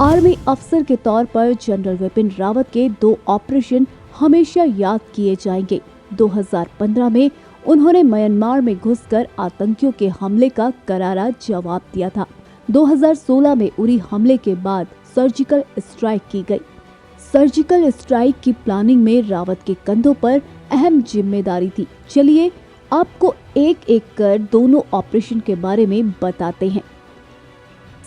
Army अफसर के तौर पर जनरल विपिन रावत के 2 ऑपरेशन हमेशा याद किए जाएंगे। 2015 में उन्होंने म्यांमार में घुसकर आतंकियों के हमले का करारा जवाब दिया था। 2016 में उरी हमले के बाद सर्जिकल स्ट्राइक की गई। सर्जिकल स्ट्राइक की प्लानिंग में रावत के कंधों पर अहम जिम्मेदारी थी। चलिए आपको एक एक कर दोनों ऑपरेशन के बारे में बताते हैं।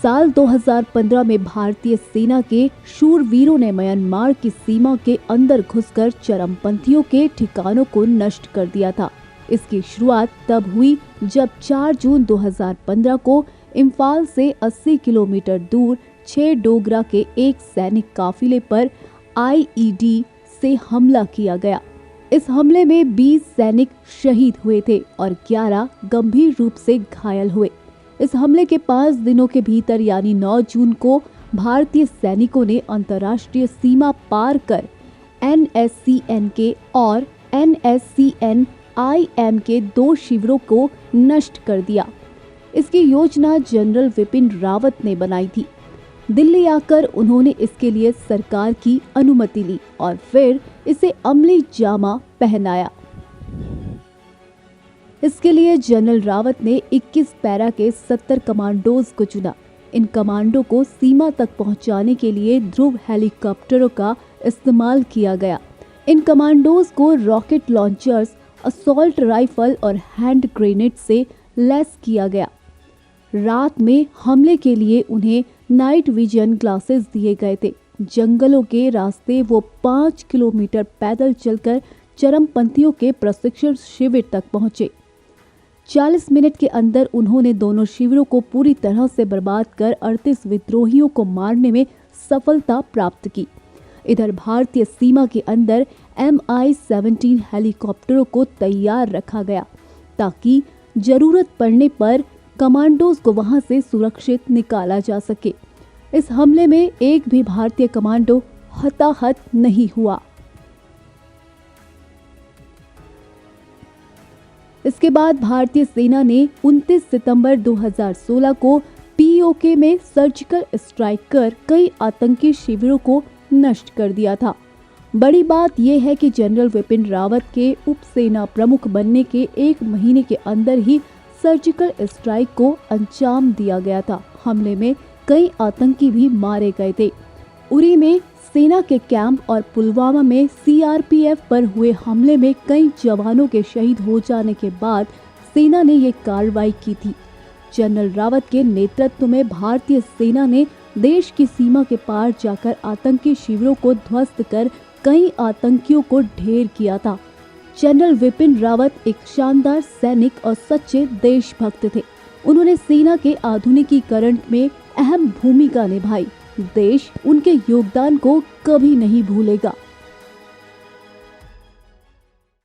साल 2015 में भारतीय सेना के शूरवीरों ने म्यांमार की सीमा के अंदर घुसकर चरमपंथियों के ठिकानों को नष्ट कर दिया था। इसकी शुरुआत तब हुई जब 4 जून 2015 को इम्फाल से 80 किलोमीटर दूर 6 डोगरा के एक सैनिक काफिले पर आईईडी से हमला किया गया। इस हमले में 20 सैनिक शहीद हुए थे और 11 गंभीर रूप से घायल हुए। इस हमले के 5 दिनों के भीतर यानी 9 जून को भारतीय सैनिकों ने अंतर्राष्ट्रीय सीमा पार कर NSCN और NSCN-IM के 2 शिविरों को नष्ट कर दिया। इसकी योजना जनरल विपिन रावत ने बनाई थी। दिल्ली आकर उन्होंने इसके लिए सरकार की अनुमति ली और फिर इसे अमली जामा पहनाया। इसके लिए जनरल रावत ने 21 पैरा के 70 कमांडोज को चुना। इन कमांडो को सीमा तक पहुंचाने के लिए ध्रुव हेलीकॉप्टरों का इस्तेमाल किया गया। इन कमांडोज को रॉकेट लॉन्चर्स, असॉल्ट राइफल और हैंड ग्रेनेड से लैस किया गया। रात में हमले के लिए उन्हें नाइट विजन ग्लासेस दिए गए थे। जंगलों के रास्ते वो 5 किलोमीटर पैदल चलकर चरमपंथियों के प्रशिक्षण शिविर तक पहुंचे। 40 मिनट के अंदर उन्होंने दोनों शिविरों को पूरी तरह से बर्बाद कर 38 विद्रोहियों को मारने में सफलता प्राप्त की। इधर भारतीय सीमा के अंदर MI-17 हेलीकॉप्टरों को तैयार रखा गया ताकि जरूरत पड़ने पर कमांडोज को वहां से सुरक्षित निकाला जा सके। इस हमले में एक भी भारतीय कमांडो हताहत नहीं हुआ। इसके बाद भारतीय सेना ने 29 सितंबर 2016 को POK में सर्जिकल स्ट्राइक कर कई आतंकी शिविरों को नष्ट कर दिया था। बड़ी बात यह है कि जनरल विपिन रावत के उप सेना प्रमुख बनने के 1 महीने के अंदर ही सर्जिकल स्ट्राइक को अंजाम दिया गया था। हमले में कई आतंकी भी मारे गए थे। उरी में सेना के कैंप और पुलवामा में CRPF पर हुए हमले में कई जवानों के शहीद हो जाने के बाद सेना ने ये कार्रवाई की थी। जनरल रावत के नेतृत्व में भारतीय सेना ने देश की सीमा के पार जाकर आतंकी शिविरों को ध्वस्त कर कई आतंकियों को ढेर किया था। जनरल विपिन रावत एक शानदार सैनिक और सच्चे देशभक्त थे। उन्होंने सेना के आधुनिकीकरण में अहम भूमिका निभाई। देश उनके योगदान को कभी नहीं भूलेगा।